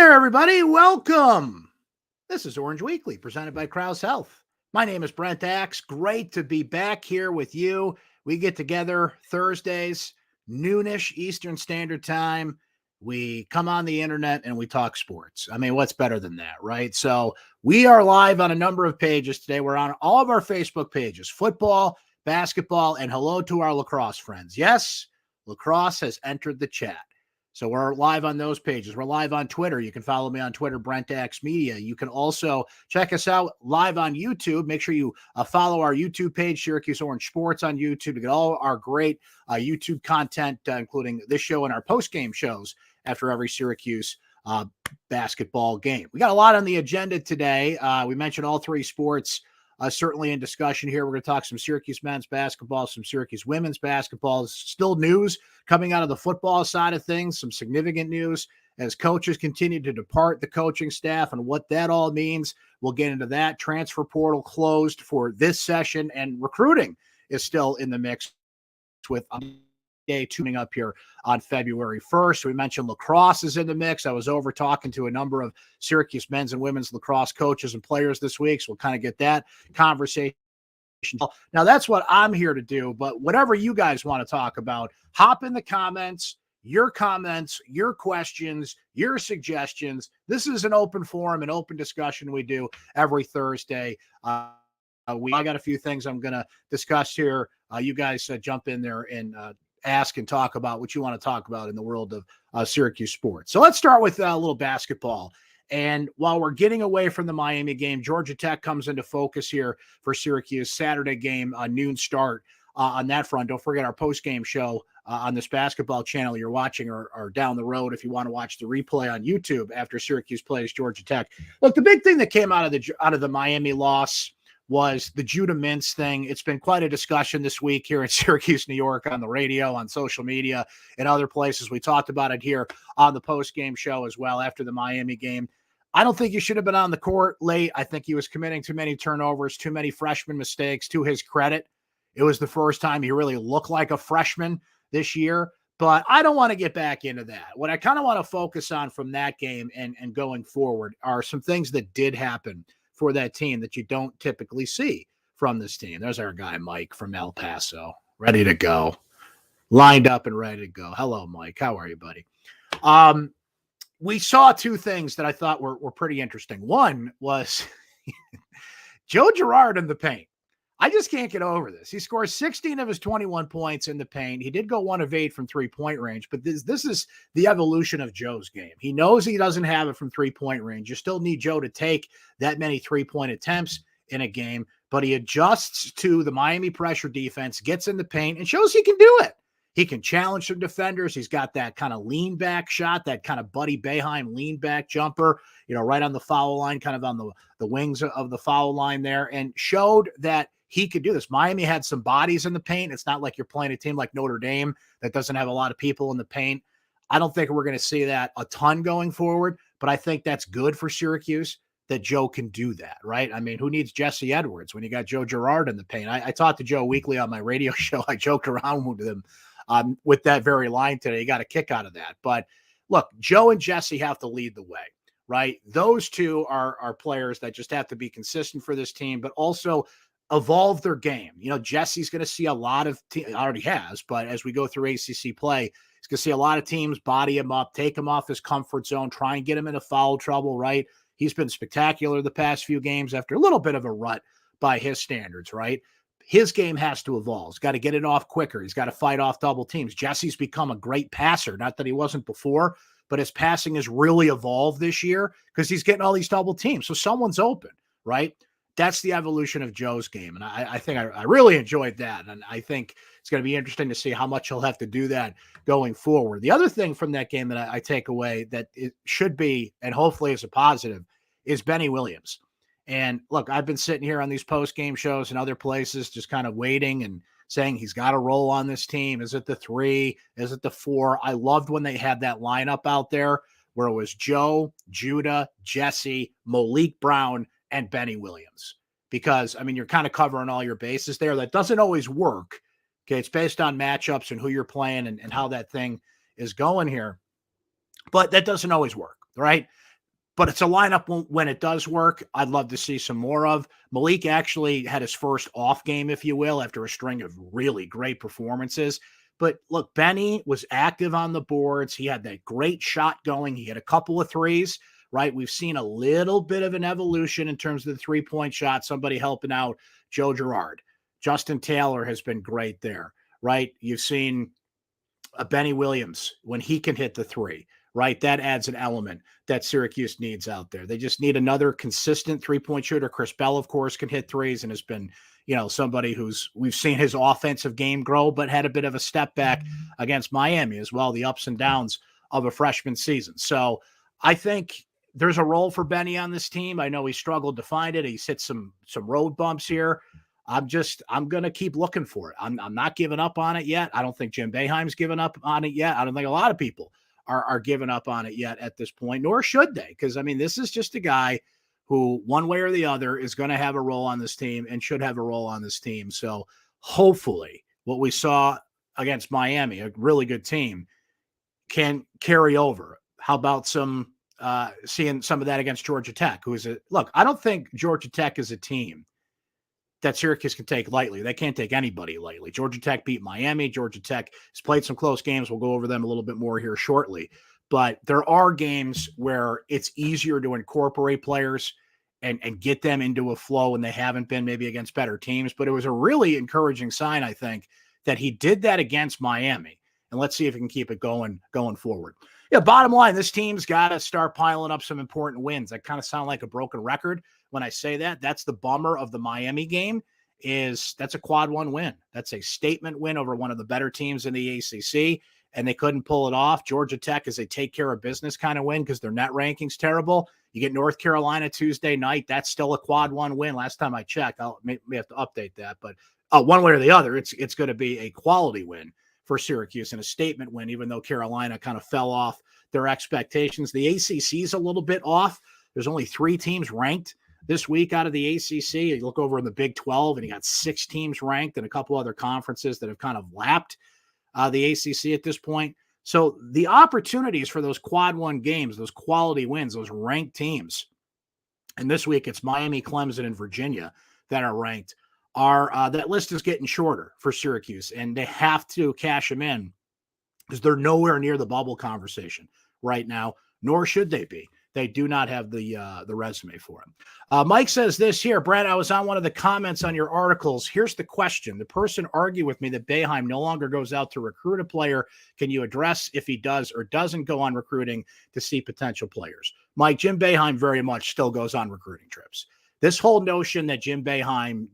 there, everybody. Welcome. This is Orange Weekly, presented by Crouse Health. My name is Brent Axe. Great to be back here with you. We get together Thursdays, noonish Eastern Standard Time. We come on the internet and we talk sports. I mean, what's better than that, right? So we are live on a number of pages today. We're on all of our Facebook pages, football, basketball, and hello to our lacrosse friends. Yes, lacrosse has entered the chat. So we're live on those pages. We're live on Twitter. You can follow me on Twitter, Brent Axe Media. You can also check us out live on YouTube. Make sure you follow our YouTube page, Syracuse Orange Sports on YouTube, to get all our great YouTube content, including this show and our post-game shows after every Syracuse basketball game. We got a lot on the agenda today. We mentioned all three sports. Certainly in discussion here. We're going to talk some Syracuse men's basketball, some Syracuse women's basketball. Still news coming out of the football side of things, some significant news as coaches continue to depart the coaching staff and what that all means. We'll get into that. Transfer portal closed for this session, and recruiting is still in the mix with day tuning up here on February 1st. We mentioned lacrosse is in the mix. I was over talking to a number of Syracuse men's and women's lacrosse coaches and players this week, so we'll kind of get that conversation. Now, that's what I'm here to do, but whatever you guys want to talk about, hop in the comments, your questions, your suggestions. This is an open forum, an open discussion we do every Thursday. I got a few things I'm going to discuss here. You guys jump in there and ask and talk about what you want to talk about in the world of Syracuse sports. So let's start with a little basketball. And while we're getting away from the Miami game, Georgia Tech comes into focus here for Syracuse. Saturday game, noon start on that front. Don't forget our post-game show on this basketball channel you're watching, or down the road if you want to watch the replay on YouTube after Syracuse plays Georgia Tech. Look, the big thing that came out of the Miami loss was the Judah Mintz thing. It's been quite a discussion this week here in Syracuse, New York, on the radio, on social media, and other places. We talked about it here on the post-game show as well after the Miami game. I don't think he should have been on the court late. I think he was committing too many turnovers, too many freshman mistakes. To his credit, it was the first time he really looked like a freshman this year. But I don't want to get back into that. What I kind of want to focus on from that game and going forward are some things that did happen for that team that you don't typically see from this team. There's our guy, Mike from El Paso, ready to go, lined up and ready to go. Hello, Mike. How are you, buddy? We saw two things that I thought were pretty interesting. One was Joe Girard in the paint. I just can't get over this. He scores 16 of his 21 points in the paint. He did go 1 of 8 from three-point range, but this is the evolution of Joe's game. He knows he doesn't have it from three-point range. You still need Joe to take that many three-point attempts in a game, but he adjusts to the Miami pressure defense, gets in the paint, and shows he can do it. He can challenge some defenders. He's got that kind of lean back shot, that kind of Buddy Boeheim lean back jumper, right on the foul line, kind of on the wings of the foul line there, and showed that he could do this. Miami had some bodies in the paint. It's not like you're playing a team like Notre Dame that doesn't have a lot of people in the paint. I don't think we're going to see that a ton going forward, but I think that's good for Syracuse that Joe can do that, right? I mean, who needs Jesse Edwards when you got Joe Girard in the paint? I talked to Joe weekly on my radio show. I joked around with him with that very line today. He got a kick out of that. But look, Joe and Jesse have to lead the way, right? Those two are players that just have to be consistent for this team, but also evolve their game. Jesse's going to see a lot of already has, but as we go through ACC play, he's going to see a lot of teams body him up, take him off his comfort zone, try and get him into foul trouble, right? He's been spectacular the past few games after a little bit of a rut by his standards, right? His game has to evolve. He's got to get it off quicker. He's got to fight off double teams. Jesse's become a great passer. Not that he wasn't before, but his passing has really evolved this year because he's getting all these double teams. So someone's open, right? That's the evolution of Joe's game. And I think I really enjoyed that. And I think it's going to be interesting to see how much he'll have to do that going forward. The other thing from that game that I take away that it should be, and hopefully is a positive, is Benny Williams. And look, I've been sitting here on these post-game shows and other places just kind of waiting and saying he's got a role on this team. Is it the 3? Is it the 4? I loved when they had that lineup out there where it was Joe, Judah, Jesse, Malik Brown, and Benny Williams. Because, I mean, you're kind of covering all your bases there. That doesn't always work. Okay, it's based on matchups and who you're playing and how that thing is going here. But that doesn't always work, right? but it's a lineup when it does work, I'd love to see some more of. Malik actually had his first off game, if you will, after a string of really great performances. But look, Benny was active on the boards. He had that great shot going. He had a couple of threes, right? We've seen a little bit of an evolution in terms of the three-point shot, somebody helping out Joe Girard. Justin Taylor has been great there, right? You've seen Benny Williams when he can hit the three, right? That adds an element that Syracuse needs out there. They just need another consistent three-point shooter. Chris Bell, of course, can hit threes and has been, somebody we've seen his offensive game grow, but had a bit of a step back against Miami as well, the ups and downs of a freshman season. So I think there's a role for Benny on this team. I know he struggled to find it. He's hit some road bumps here. I'm going to keep looking for it. I'm not giving up on it yet. I don't think Jim Boeheim's given up on it yet. I don't think a lot of people are giving up on it yet at this point, nor should they. Because, this is just a guy who, one way or the other, is going to have a role on this team and should have a role on this team. So hopefully what we saw against Miami, a really good team, can carry over. How about seeing some of that against Georgia Tech, look, I don't think Georgia Tech is a team that Syracuse can take lightly. They can't take anybody lightly. Georgia Tech beat Miami. Georgia Tech has played some close games. We'll go over them a little bit more here shortly. But there are games where it's easier to incorporate players and get them into a flow when they haven't been maybe against better teams. But it was a really encouraging sign, I think, that he did that against Miami. And let's see if he can keep it going forward. Yeah, bottom line, this team's got to start piling up some important wins. I kind of sound like a broken record when I say that. That's the bummer of the Miami game, that's a quad one win. That's a statement win over one of the better teams in the ACC, and they couldn't pull it off. Georgia Tech is a take care of business kind of win because their net ranking's terrible. You get North Carolina Tuesday night. That's still a quad one win. Last time I checked, I may have to update that, but one way or the other, it's going to be a quality win for Syracuse and a statement win, even though Carolina kind of fell off their expectations. The ACC is a little bit off. There's only 3 teams ranked this week out of the ACC. You look over in the Big 12, and you got 6 teams ranked and a couple other conferences that have kind of lapped the ACC at this point. So the opportunities for those quad one games, those quality wins, those ranked teams, and this week it's Miami, Clemson, and Virginia that are ranked, that list is getting shorter for Syracuse, and they have to cash them in because they're nowhere near the bubble conversation right now, nor should they be. They do not have the resume for him. Mike says this here, Brent, I was on one of the comments on your articles. Here's the question. The person argued with me that Boeheim no longer goes out to recruit a player. Can you address if he does or doesn't go on recruiting to see potential players? Mike, Jim Boeheim very much still goes on recruiting trips. This whole notion that Jim Boeheim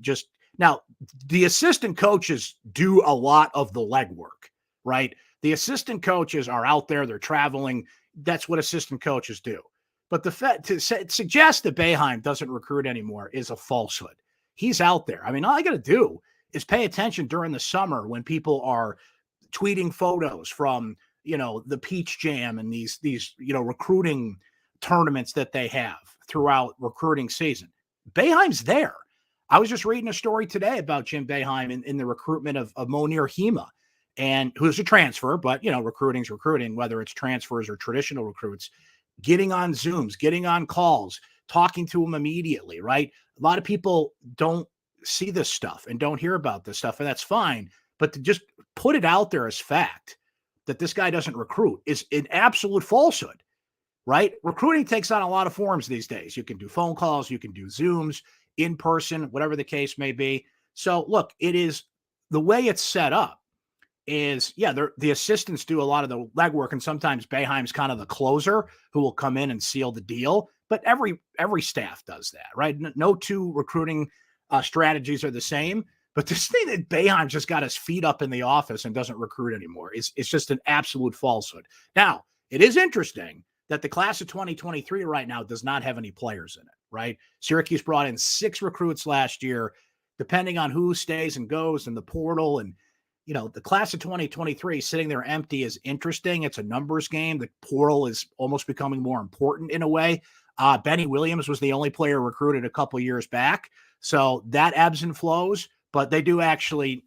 now, the assistant coaches do a lot of the legwork, right? The assistant coaches are out there. They're traveling. That's what assistant coaches do. But to suggest that Boeheim doesn't recruit anymore is a falsehood. He's out there. All I got to do is pay attention during the summer when people are tweeting photos from, the Peach Jam and these recruiting tournaments that they have throughout recruiting season. Boeheim's there. I was just reading a story today about Jim Boeheim in the recruitment of Monir Hema, and who's a transfer, but, recruiting's recruiting, whether it's transfers or traditional recruits, getting on Zooms, getting on calls, talking to him immediately, right? A lot of people don't see this stuff and don't hear about this stuff, and that's fine. But to just put it out there as fact that this guy doesn't recruit is an absolute falsehood, right? Recruiting takes on a lot of forms these days. You can do phone calls, you can do Zooms, in person, whatever the case may be. So look, it is the way it's set up is, the assistants do a lot of the legwork, and sometimes Boeheim's kind of the closer who will come in and seal the deal. But every staff does that, right? No 2 recruiting strategies are the same. But this thing that Boeheim just got his feet up in the office and doesn't recruit anymore is just an absolute falsehood. Now, it is interesting that the class of 2023 right now does not have any players in it, right? Syracuse brought in 6 recruits last year, depending on who stays and goes in the portal. And, the class of 2023 sitting there empty is interesting. It's a numbers game. The portal is almost becoming more important in a way. Benny Williams was the only player recruited a couple years back. So that ebbs and flows. But they do actually,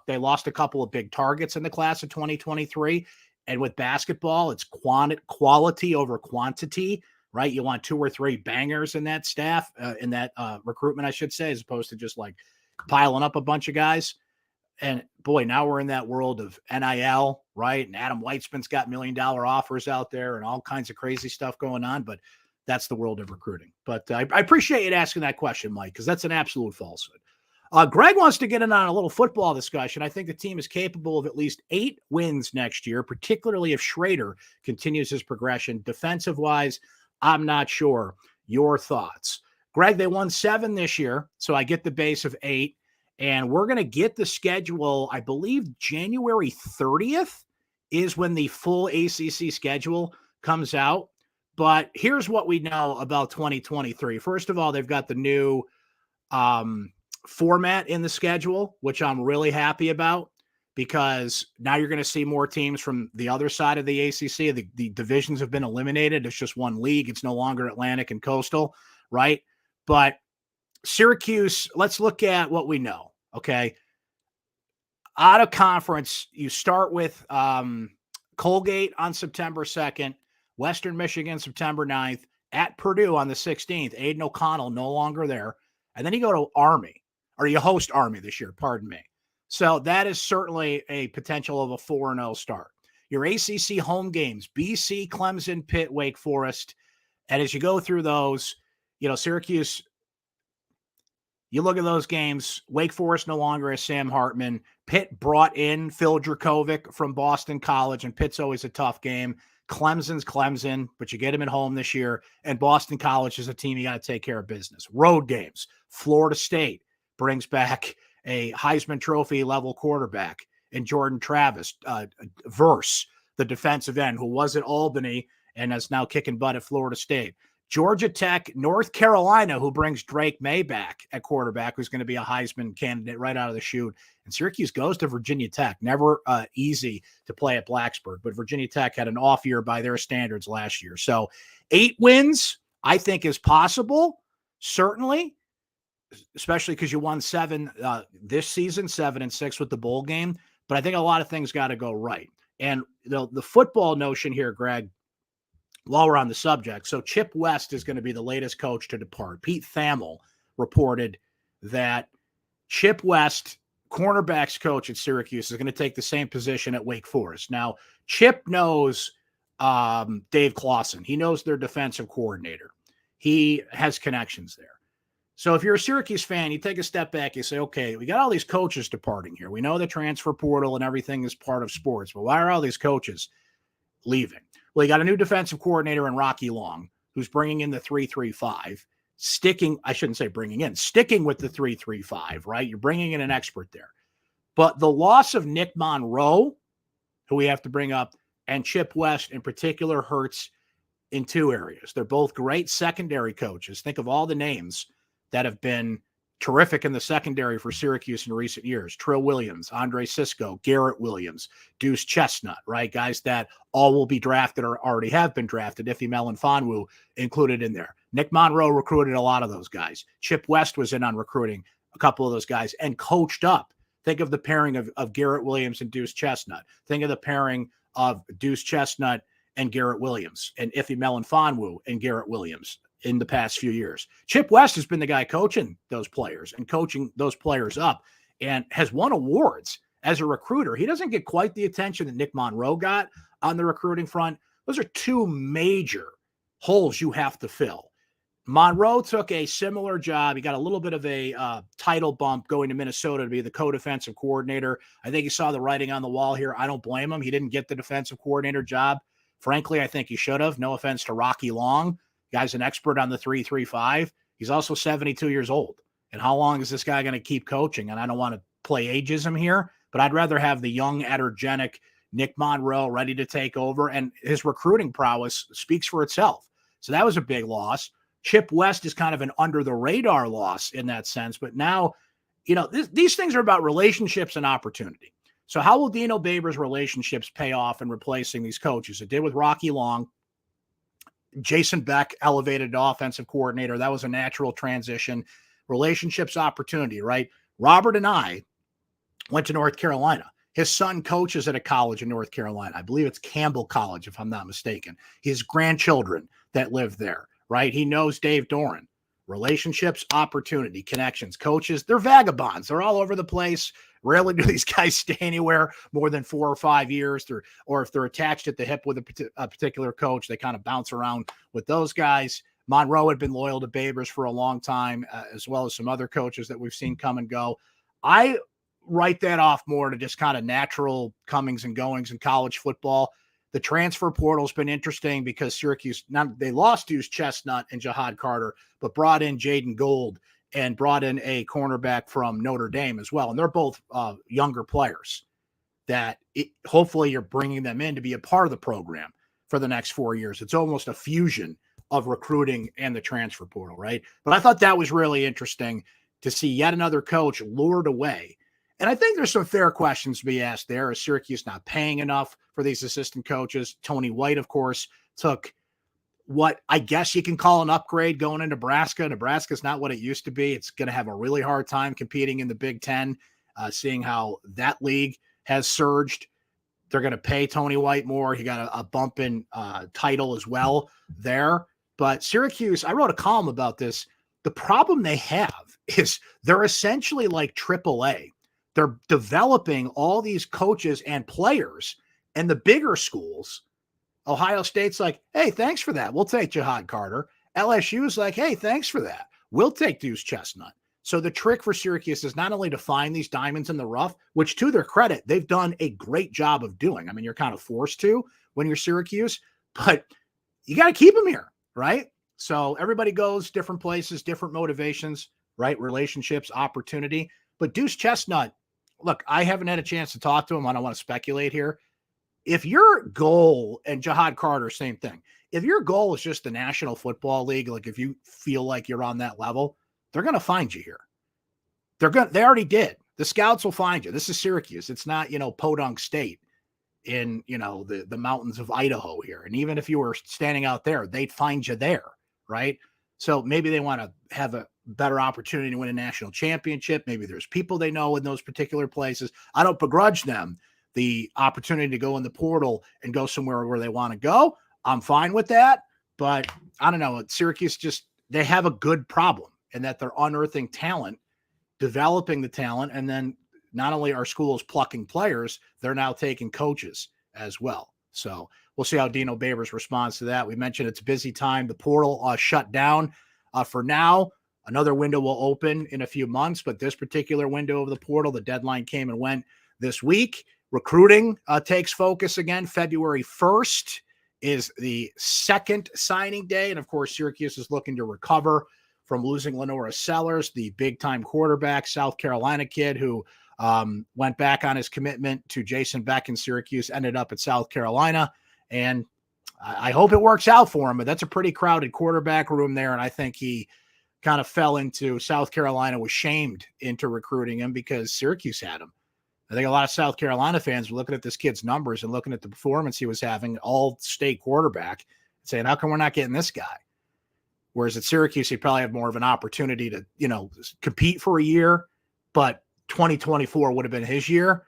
they lost a couple of big targets in the class of 2023. And with basketball, it's quality over quantity, right? You want 2 or 3 bangers in that staff, in that recruitment, I should say, as opposed to just like piling up a bunch of guys. And boy, now we're in that world of NIL, right? And Adam Weitzman's got $1 million offers out there and all kinds of crazy stuff going on. But that's the world of recruiting. But I appreciate you asking that question, Mike, because that's an absolute falsehood. Greg wants to get in on a little football discussion. I think the team is capable of at least 8 wins next year, particularly if Schrader continues his progression. Defensive-wise, I'm not sure. Your thoughts? Greg, they won 7 this year, so I get the base of 8. And we're going to get the schedule, I believe January 30th is when the full ACC schedule comes out. But here's what we know about 2023. First of all, they've got the new format in the schedule, which I'm really happy about, because now you're going to see more teams from the other side of the ACC. The divisions have been eliminated. It's just one league. It's no longer Atlantic and Coastal, right? But Syracuse, let's look at what we know, okay? Out of conference, you start with Colgate on September 2nd, Western Michigan September 9th, at Purdue on the 16th. Aiden O'Connell no longer there. And then you go to Army, or you host Army this year, pardon me. So that is certainly a potential of a 4-0 start. Your ACC home games, BC, Clemson, Pitt, Wake Forest. And as you go through those, Syracuse, you look at those games, Wake Forest no longer has Sam Hartman. Pitt brought in Phil Dracovic from Boston College, and Pitt's always a tough game. Clemson's Clemson, but you get him at home this year. And Boston College is a team you got to take care of business. Road games. Florida State brings back a Heisman Trophy level quarterback in Jordan Travis. Verse, the defensive end, who was at Albany and is now kicking butt at Florida State. Georgia Tech, North Carolina, who brings Drake May back at quarterback, who's going to be a Heisman candidate right out of the chute. And Syracuse goes to Virginia Tech. Never easy to play at Blacksburg, but Virginia Tech had an off year by their standards last year. So 8 wins, I think, is possible, certainly, especially because you won 7 this season, 7-6 with the bowl game. But I think a lot of things got to go right. And the football notion here, Greg, while we're on the subject, so Chip West is going to be the latest coach to depart. Pete Thamel reported that Chip West, cornerbacks coach at Syracuse, is going to take the same position at Wake Forest. Now, Chip knows Dave Clawson. He knows their defensive coordinator. He has connections there. So if you're a Syracuse fan, you take a step back, you say, okay, we got all these coaches departing here. We know the transfer portal and everything is part of sports, but why are all these coaches leaving? Well, you got a new defensive coordinator in Rocky Long, who's bringing in the 3-3-5, sticking with the 3-3-5, right? You're bringing in an expert there. But the loss of Nick Monroe, who we have to bring up, and Chip West in particular hurts in 2 areas. They're both great secondary coaches. Think of all the names that have been terrific in the secondary for Syracuse in recent years. Trill Williams, Andre Sisco, Garrett Williams, Deuce Chestnut, right? Guys that all will be drafted or already have been drafted. Ife Melifonwu included in there. Nick Monroe recruited a lot of those guys. Chip West was in on recruiting a couple of those guys and coached up. Think of the pairing of Garrett Williams and Deuce Chestnut. Think of the pairing of Deuce Chestnut and Garrett Williams, and Ife Melifonwu and Garrett Williams in the past few years. Chip West has been the guy coaching those players and coaching those players up and has won awards as a recruiter. He doesn't get quite the attention that Nick Monroe got on the recruiting front. Those are 2 major holes you have to fill. Monroe took a similar job. He got a little bit of a title bump going to Minnesota to be the co-defensive coordinator. I think he saw the writing on the wall here. I don't blame him. He didn't get the defensive coordinator job. Frankly, I think he should have. No offense to Rocky Long. Guy's an expert on the 3-3-5. He's also 72 years old. And how long is this guy going to keep coaching? And I don't want to play ageism here, but I'd rather have the young, energetic Nick Monroe ready to take over. And his recruiting prowess speaks for itself. So that was a big loss. Chip West is kind of an under-the-radar loss in that sense. But now, these things are about relationships and opportunity. So how will Dino Babers' relationships pay off in replacing these coaches? It did with Rocky Long. Jason Beck elevated to offensive coordinator. That was a natural transition. Relationships, opportunity, right? Robert and I went to North Carolina. His son coaches at a college in North Carolina. I believe it's Campbell College, if I'm not mistaken. His grandchildren that live there, right? He knows Dave Doran. Relationships, opportunity, connections, coaches, they're vagabonds. They're all over the place. Rarely do these guys stay anywhere more than 4 or 5 years. Or if they're attached at the hip with a particular coach, they kind of bounce around with those guys. Monroe had been loyal to Babers for a long time, as well as some other coaches that we've seen come and go. I write that off more to just kind of natural comings and goings in college football. The transfer portal's been interesting because Syracuse, they lost Deuce Chestnut and Jihad Carter, but brought in Jaden Gold and brought in a cornerback from Notre Dame as well. And they're both younger players that hopefully you're bringing them in to be a part of the program for the next 4 years. It's almost a fusion of recruiting and the transfer portal, right? But I thought that was really interesting to see yet another coach lured away. And I think there's some fair questions to be asked there. Is Syracuse not paying enough for these assistant coaches? Tony White, of course, took what I guess you can call an upgrade going into Nebraska. Nebraska's not what it used to be. It's going to have a really hard time competing in the Big Ten, seeing how that league has surged. They're going to pay Tony White more. He got a bump in title as well there. But Syracuse, I wrote a column about this. The problem they have is they're essentially like AAA. They're developing all these coaches and players, and the bigger schools, Ohio State's like, hey, thanks for that. We'll take Jihad Carter. LSU's like, hey, thanks for that. We'll take Deuce Chestnut. So the trick for Syracuse is not only to find these diamonds in the rough, which to their credit, they've done a great job of doing. I mean, you're kind of forced to when you're Syracuse, but you got to keep them here, right? So everybody goes different places, different motivations, right? Relationships, opportunity. But Deuce Chestnut, look, I haven't had a chance to talk to him. I don't want to speculate here. If your goal, and Jihad Carter, same thing. If your goal is just the National Football League, like if you feel like you're on that level, they're going to find you here. They already did. The scouts will find you. This is Syracuse. It's not, Podunk State in, the mountains of Idaho here. And even if you were standing out there, they'd find you there, right? So maybe they want to have a better opportunity to win a national championship. Maybe there's people they know in those particular places. I don't begrudge them the opportunity to go in the portal and go somewhere where they want to go. I'm fine with that. But I don't know. Syracuse they have a good problem in that they're unearthing talent, developing the talent, and then not only are schools plucking players, they're now taking coaches as well. So we'll see how Dino Babers responds to that. We mentioned it's a busy time. The portal shut down for now. Another window will open in a few months, but this particular window of the portal, the deadline came and went this week. Recruiting takes focus again. February 1st is the second signing day. And of course, Syracuse is looking to recover from losing Lenora Sellers, the big-time quarterback, South Carolina kid who went back on his commitment to Jason Beck in Syracuse, ended up at South Carolina. And I hope it works out for him, but that's a pretty crowded quarterback room there. And I think he kind of fell into South Carolina, was shamed into recruiting him because Syracuse had him. I think a lot of South Carolina fans were looking at this kid's numbers and looking at the performance he was having, all-state quarterback, and saying, how come we're not getting this guy? Whereas at Syracuse, he'd probably have more of an opportunity to, compete for a year, but 2024 would have been his year.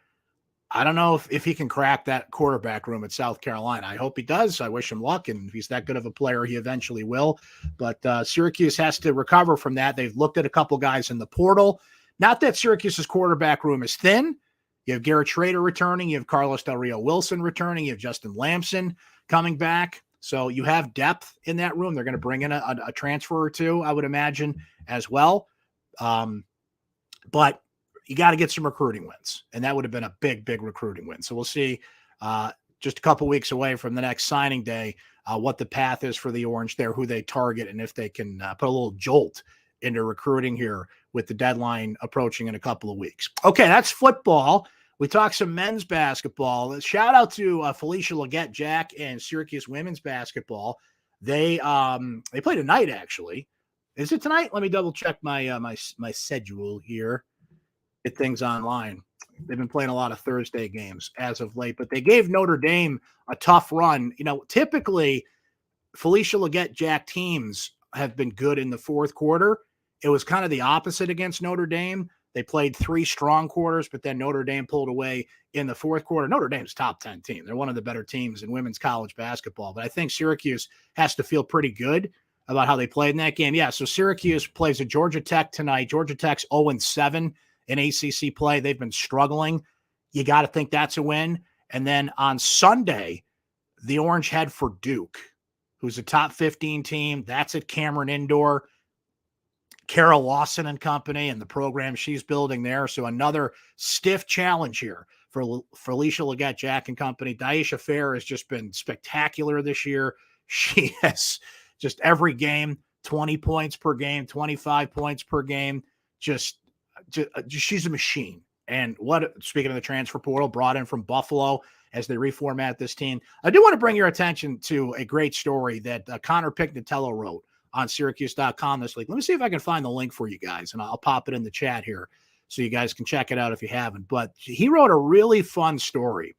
I don't know if he can crack that quarterback room at South Carolina. I hope he does. I wish him luck, and if he's that good of a player, he eventually will. But Syracuse has to recover from that. They've looked at a couple guys in the portal. Not that Syracuse's quarterback room is thin. You have Garrett Schrader returning. You have Carlos Del Rio Wilson returning. You have Justin Lamson coming back. So you have depth in that room. They're going to bring in a transfer or two, I would imagine, as well. But you got to get some recruiting wins. And that would have been a big, big recruiting win. So we'll see just a couple weeks away from the next signing day what the path is for the Orange there, who they target, and if they can put a little jolt into recruiting here with the deadline approaching in a couple of weeks. Okay, that's football. We talked some men's basketball. Shout out to Felicia Leggett-Jack and Syracuse women's basketball. They play tonight, actually. Is it tonight? Let me double check my my schedule here. Get things online. They've been playing a lot of Thursday games as of late, but they gave Notre Dame a tough run. Typically Felicia Leggett-Jack teams have been good in the fourth quarter. It was kind of the opposite against Notre Dame. They played 3 strong quarters, but then Notre Dame pulled away in the fourth quarter. Notre Dame's top 10 team. They're one of the better teams in women's college basketball. But I think Syracuse has to feel pretty good about how they played in that game. Yeah, so Syracuse plays at Georgia Tech tonight. Georgia Tech's 0-7 in ACC play. They've been struggling. You got to think that's a win. And then on Sunday, the Orange head for Duke, who's a top 15 team. That's at Cameron Indoor. Kara Lawson and company and the program she's building there. So another stiff challenge here for Felicia Leggett-Jack and company. Daisha Fair has just been spectacular this year. She has just every game, 20 points per game, 25 points per game. Just she's a machine. And speaking of the transfer portal, brought in from Buffalo as they reformat this team. I do want to bring your attention to a great story that Connor Pignatello wrote on syracuse.com this week. Let me see if I can find the link for you guys, and I'll pop it in the chat here so you guys can check it out if you haven't. But he wrote a really fun story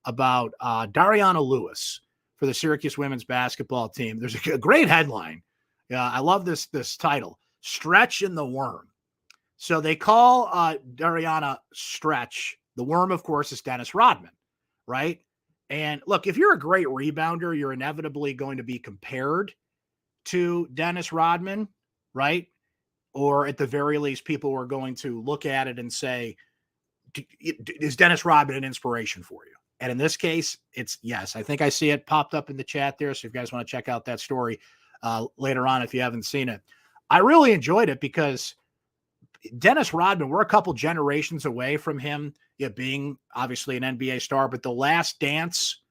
about Dariana Lewis for the Syracuse women's basketball team. There's a great headline. I love this title, Stretch and the Worm. So they call Dariana Stretch. The worm, of course, is Dennis Rodman, right? And look, if you're a great rebounder, you're inevitably going to be compared to Dennis Rodman, right? Or at the very least, people are going to look at it and say, is Dennis Rodman an inspiration for you? And in this case, it's yes. I think I see it popped up in the chat there. So if you guys want to check out that story later on, if you haven't seen it, I really enjoyed it because Dennis Rodman, we're a couple generations away from him being obviously an NBA star, but The Last Dance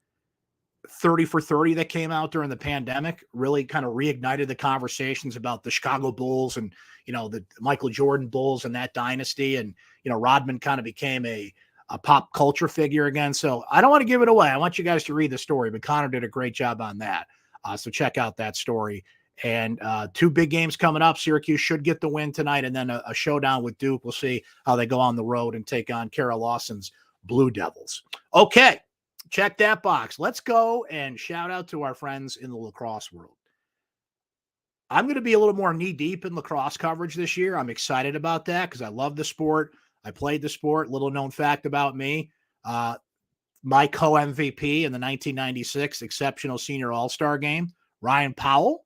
30 for 30 that came out during the pandemic really kind of reignited the conversations about the Chicago Bulls and, the Michael Jordan Bulls and that dynasty. And, Rodman kind of became a pop culture figure again. So I don't want to give it away. I want you guys to read the story, but Connor did a great job on that. So check out that story. And 2 big games coming up. Syracuse should get the win tonight, and then a showdown with Duke. We'll see how they go on the road and take on Kara Lawson's Blue Devils. Okay, check that box. Let's go and shout out to our friends in the lacrosse world. I'm going to be a little more knee-deep in lacrosse coverage this year. I'm excited about that because I love the sport. I played the sport. Little known fact about me. My co-MVP in the 1996 Exceptional Senior All-Star Game, Ryan Powell,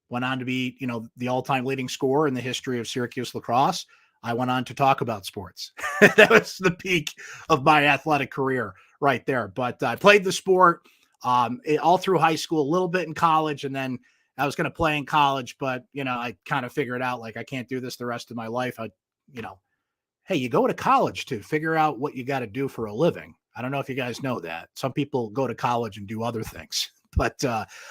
went on to be, the all-time leading scorer in the history of Syracuse lacrosse. I went on to talk about sports. That was the peak of my athletic career right there. But I played the sport all through high school, a little bit in college, and then I was going to play in college, but, I kind of figured out, I can't do this the rest of my life. Hey, you go to college to figure out what you got to do for a living. I don't know if you guys know that. Some people go to college and do other things. But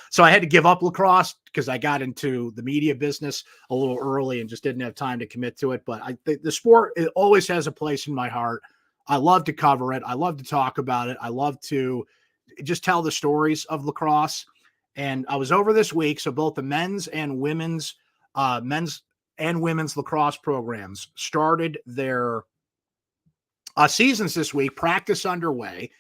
so I had to give up lacrosse because I got into the media business a little early and just didn't have time to commit to it. But the sport, it always has a place in my heart. I love to cover it. I love to talk about it. I love to just tell the stories of lacrosse. And I was over this week. So both the men's and women's lacrosse programs started their seasons this week, practice underway.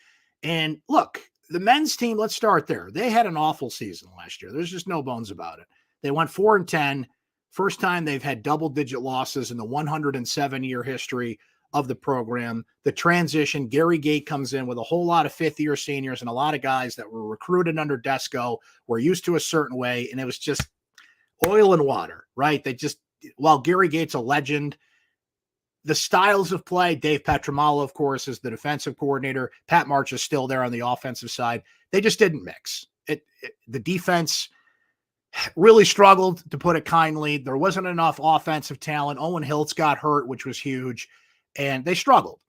And look, the men's team, let's start there. They had an awful season last year. There's just no bones about it. They went 4-10. First time they've had double-digit losses in the 107-year history of the program. The transition, Gary Gate comes in with a whole lot of fifth-year seniors and a lot of guys that were recruited under Desco, were used to a certain way, and it was just oil and water, right? While Gary Gate's a legend, the styles of play, Dave Petramalo, of course, is the defensive coordinator. Pat March is still there on the offensive side. They just didn't mix. The defense really struggled, to put it kindly. There wasn't enough offensive talent. Owen Hiltz got hurt, which was huge, and they struggled.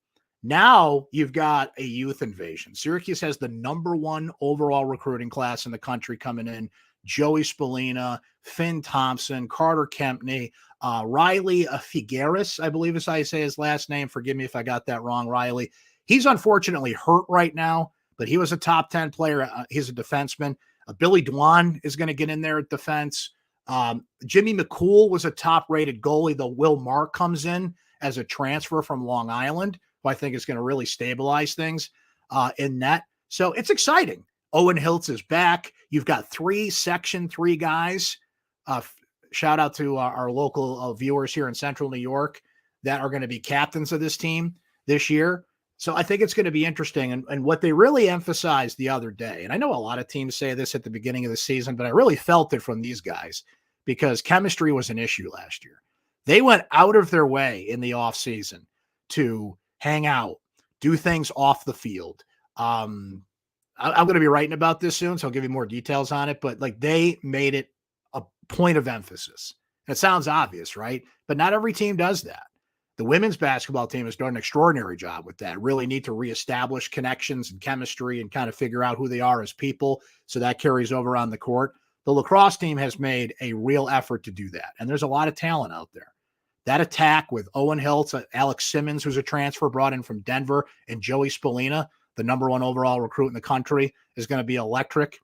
Now you've got a youth invasion. Syracuse has the #1 overall recruiting class in the country coming in. Joey Spallina, Finn Thompson, Carter Kempney, Riley Figueres, I believe is how you say his last name. Forgive me if I got that wrong, Riley. He's unfortunately hurt right now, but he was a top 10 player. He's a defenseman. Billy Dwan is going to get in there at defense. Jimmy McCool was a top-rated goalie, though Will Mark comes in as a transfer from Long Island, who I think is going to really stabilize things in net. So it's exciting. Owen Hiltz is back. You've got 3 Section 3 guys. Shout out to our local viewers here in Central New York. that are going to be captains of this team this year. So I think it's going to be interesting. And what they really emphasized the other day, and I know a lot of teams say this at the beginning of the season, but I really felt it from these guys because chemistry was an issue last year. They went out of their way in the offseason to hang out, do things off the field. I'm going to be writing about this soon, so I'll give you more details on it. But like they made it a point of emphasis. It sounds obvious, right? But not every team does that. The women's basketball team has done an extraordinary job with that. Really need to reestablish connections and chemistry and kind of figure out who they are as people. So that carries over on the court. The lacrosse team has made a real effort to do that. And there's a lot of talent out there. That attack with Owen Hiltz, Alex Simmons, who's a transfer brought in from Denver, and Joey Spallina, the number 1 overall recruit in the country, is going to be electric.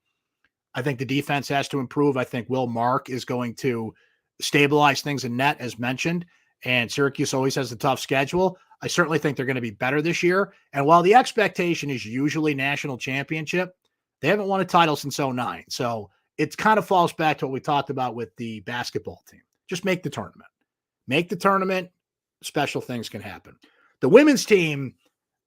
I think the defense has to improve. I think Will Mark is going to stabilize things in net, as mentioned. And Syracuse always has a tough schedule. I certainly think they're going to be better this year. And while the expectation is usually national championship, they haven't won a title since 2009. So it kind of falls back to what we talked about with the basketball team. Just make the tournament. Make the tournament. Special things can happen. The women's team,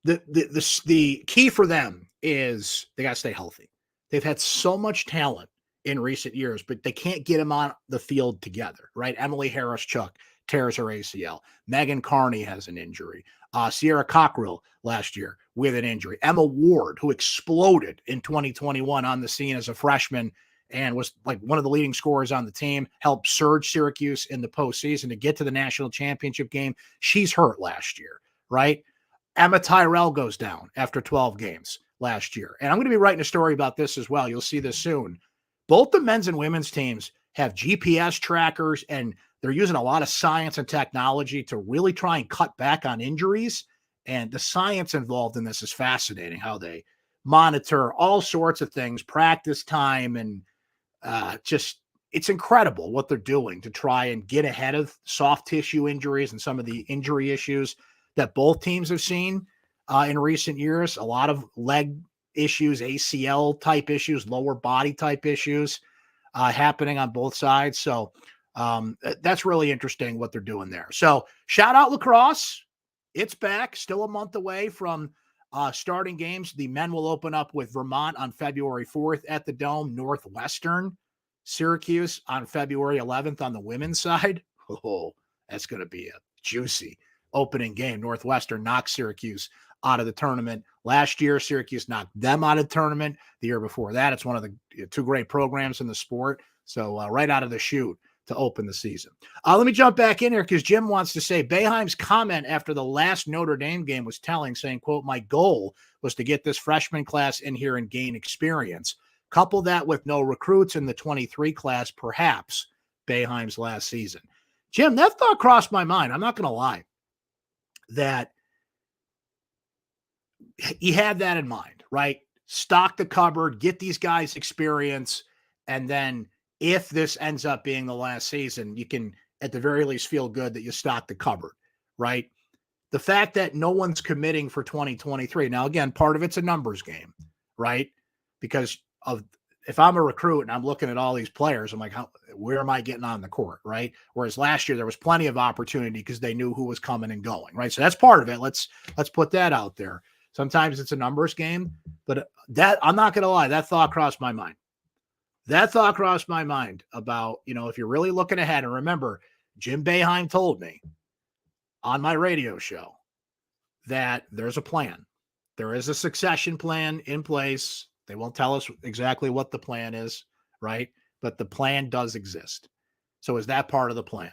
the key for them is they got to stay healthy. They've had so much talent in recent years, but they can't get them on the field together, right? Emily Harris-Chuck tears her ACL. Megan Carney has an injury. Sierra Cockrell last year with an injury. Emma Ward, who exploded in 2021 on the scene as a freshman and was like one of the leading scorers on the team, helped surge Syracuse in the postseason to get to the national championship game. She's hurt last year, right? Emma Tyrell goes down after 12 games last year. And I'm going to be writing a story about this as well. You'll see this soon. Both the men's and women's teams have GPS trackers, and they're using a lot of science and technology to really try and cut back on injuries. And the science involved in this is fascinating, how they monitor all sorts of things, practice time, and just it's incredible what they're doing to try and get ahead of soft tissue injuries and some of the injury issues that both teams have seen in recent years. A lot of leg issues, ACL type issues, lower body type issues happening on both sides. So that's really interesting what they're doing there. So shout out lacrosse. It's back, still a month away from starting games. The men will open up with Vermont on February 4th at the Dome, Northwestern, Syracuse on February 11th on the women's side. Oh, that's going to be a juicy opening game. Northwestern knocked Syracuse out of the tournament last year. Syracuse knocked them out of the tournament the year before that. It's one of the two great programs in the sport. So right out of the chute to open the season. Let me jump back in here because Jim wants to say Boeheim's comment after the last Notre Dame game was telling, saying, quote, "My goal was to get this freshman class in here and gain experience. Couple that with no recruits in the 23 class, perhaps Boeheim's last season." Jim, that thought crossed my mind. I'm not going to lie that he had that in mind, right? Stock the cupboard, get these guys experience, and then if this ends up being the last season, you can at the very least feel good that you stocked the cupboard, right? The fact that no one's committing for 2023. Now, again, part of it's a numbers game, right? Because of if I'm a recruit and I'm looking at all these players, I'm like, where am I getting on the court, right? Whereas last year there was plenty of opportunity because they knew who was coming and going, right? So that's part of it. Let's put that out there. Sometimes it's a numbers game, but that I'm not going to lie, that thought crossed my mind. That thought crossed my mind about, if you're really looking ahead, and remember, Jim Boeheim told me on my radio show that there's a plan. There is a succession plan in place. They won't tell us exactly what the plan is, right? But the plan does exist. So is that part of the plan?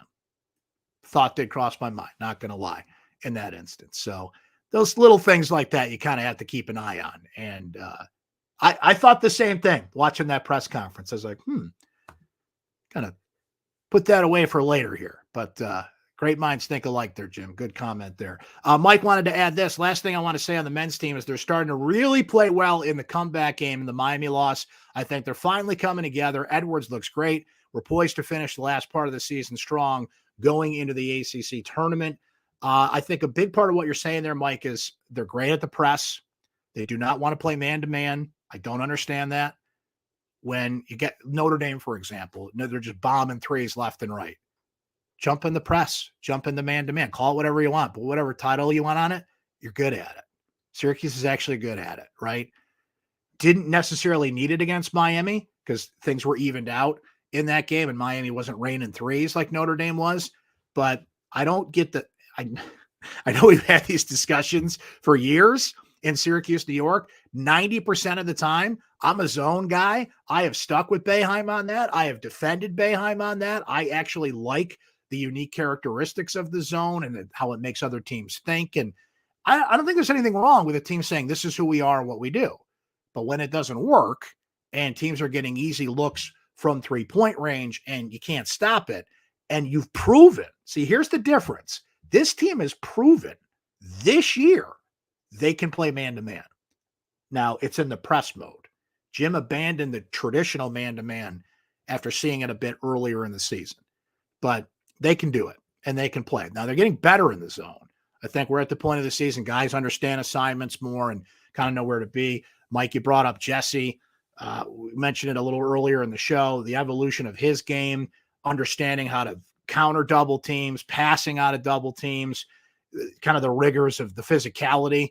Thought did cross my mind, not going to lie, in that instance. So those little things like that, you kind of have to keep an eye on. And I thought the same thing watching that press conference. I was like, kind of put that away for later here. But great minds think alike there, Jim. Good comment there. Mike wanted to add this. Last thing I want to say on the men's team is they're starting to really play well in the comeback game in the Miami loss. I think they're finally coming together. Edwards looks great. We're poised to finish the last part of the season strong going into the ACC tournament. I think a big part of what you're saying there, Mike, is they're great at the press. They do not want to play man-to-man. I don't understand that. When you get Notre Dame, for example, they're just bombing threes left and right. jump in the press, jump in the man-to-man, call it whatever you want, but whatever title you want on it, you're good at it. Syracuse is actually good at it, right? Didn't necessarily need it against Miami because things were evened out in that game and Miami wasn't raining threes like Notre Dame was. But I don't get I know we've had these discussions for years in Syracuse, New York. 90% of the time, I'm a zone guy. I have stuck with Boeheim on that. I have defended Boeheim on that. I actually like the unique characteristics of the zone and how it makes other teams think. And I don't think there's anything wrong with a team saying this is who we are and what we do. But when it doesn't work and teams are getting easy looks from 3-point range and you can't stop it, and you've proven, see, here's the difference. This team has proven this year they can play man-to-man. Now, it's in the press mode. Jim abandoned the traditional man-to-man after seeing it a bit earlier in the season. But they can do it, and they can play. Now, they're getting better in the zone. I think we're at the point of the season. Guys understand assignments more and kind of know where to be. Mike, you brought up Jesse. We mentioned it a little earlier in the show, the evolution of his game, understanding how to counter double teams, passing out of double teams, kind of the rigors of the physicality.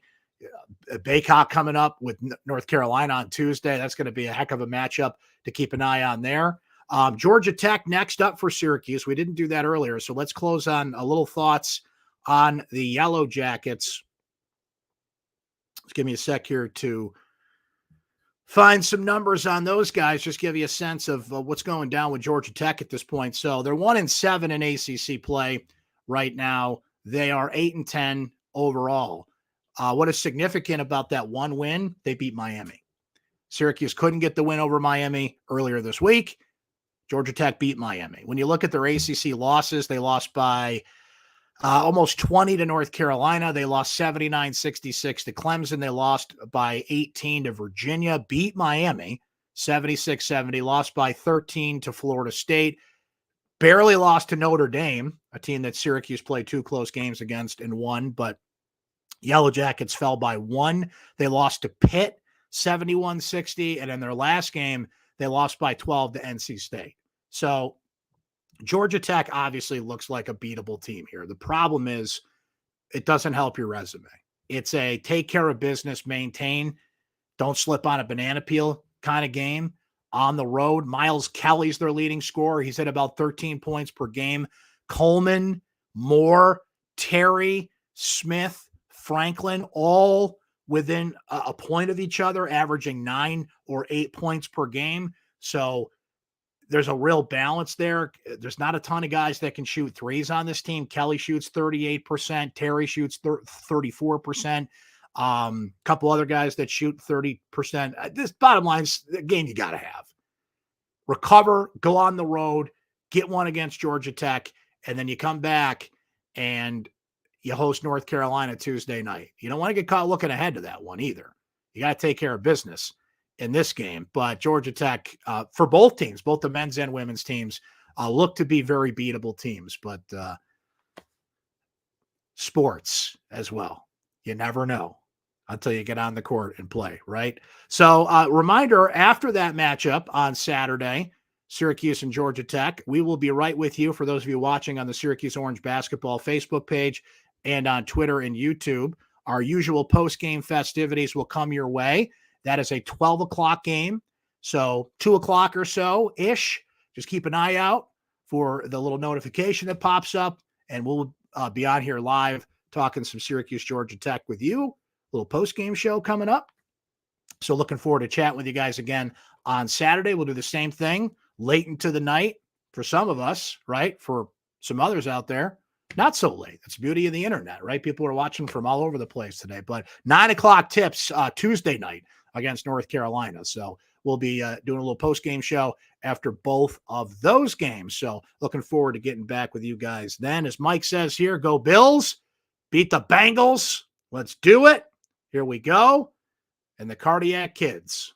Baycock coming up with North Carolina on Tuesday. That's going to be a heck of a matchup to keep an eye on there. Georgia Tech next up for Syracuse. We didn't do that earlier, so let's close on a little thoughts on the Yellow Jackets. Let's give me a sec here to find some numbers on those guys, just give you a sense of what's going down with Georgia Tech at this point. So they're 1-7 in ACC play right now. They are 8-10 overall. What is significant about that one win? They beat Miami. Syracuse couldn't get the win over Miami earlier this week. Georgia Tech beat Miami. When you look at their ACC losses, they lost by almost 20 to North Carolina. They lost 79-66 to Clemson. They lost by 18 to Virginia, beat Miami 76-70, lost by 13 to Florida State, barely lost to Notre Dame, a team that Syracuse played 2 close games against and won, but Yellow Jackets fell by 1. They lost to Pitt 71-60, and in their last game, they lost by 12 to NC State. So Georgia Tech obviously looks like a beatable team here. The problem is it doesn't help your resume. It's a take care of business, maintain, don't slip on a banana peel kind of game. On the road, Miles Kelly's their leading scorer. He's at about 13 points per game. Coleman, Moore, Terry, Smith, Franklin, all within a point of each other, averaging 9 or 8 points per game. So there's a real balance there. There's not a ton of guys that can shoot threes on this team. Kelly shoots 38%. Terry shoots 34%. Couple other guys that shoot 30%. This bottom line's the game you got to have. Recover, go on the road, get one against Georgia Tech, and then you come back and you host North Carolina Tuesday night. You don't want to get caught looking ahead to that one either. You got to take care of business in this game. But Georgia Tech, for both teams, both the men's and women's teams, look to be very beatable teams. But sports as well. You never know until you get on the court and play, right? So reminder, after that matchup on Saturday, Syracuse and Georgia Tech, we will be right with you for those of you watching on the Syracuse Orange Basketball Facebook page and on Twitter and YouTube. Our usual post-game festivities will come your way. That is a 12 o'clock game. So 2 o'clock or so-ish. Just keep an eye out for the little notification that pops up, and we'll be on here live talking some Syracuse, Georgia Tech with you. Little post-game show coming up. So looking forward to chatting with you guys again on Saturday. We'll do the same thing late into the night for some of us, right? For some others out there, not so late. That's the beauty of the internet, right? People are watching from all over the place today. But 9 o'clock tips Tuesday night against North Carolina. So we'll be doing a little post-game show after both of those games. So looking forward to getting back with you guys then. As Mike says here, go Bills, beat the Bengals. Let's do it. Here we go. And the Cardiac Kids.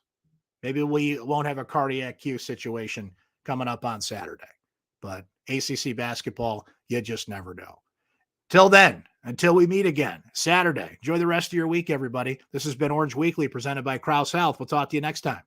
Maybe we won't have a Cardiac Q situation coming up on Saturday. But ACC basketball, you just never know. Till then, until we meet again, Saturday. Enjoy the rest of your week, everybody. This has been Orange Weekly presented by Crouse Health. We'll talk to you next time.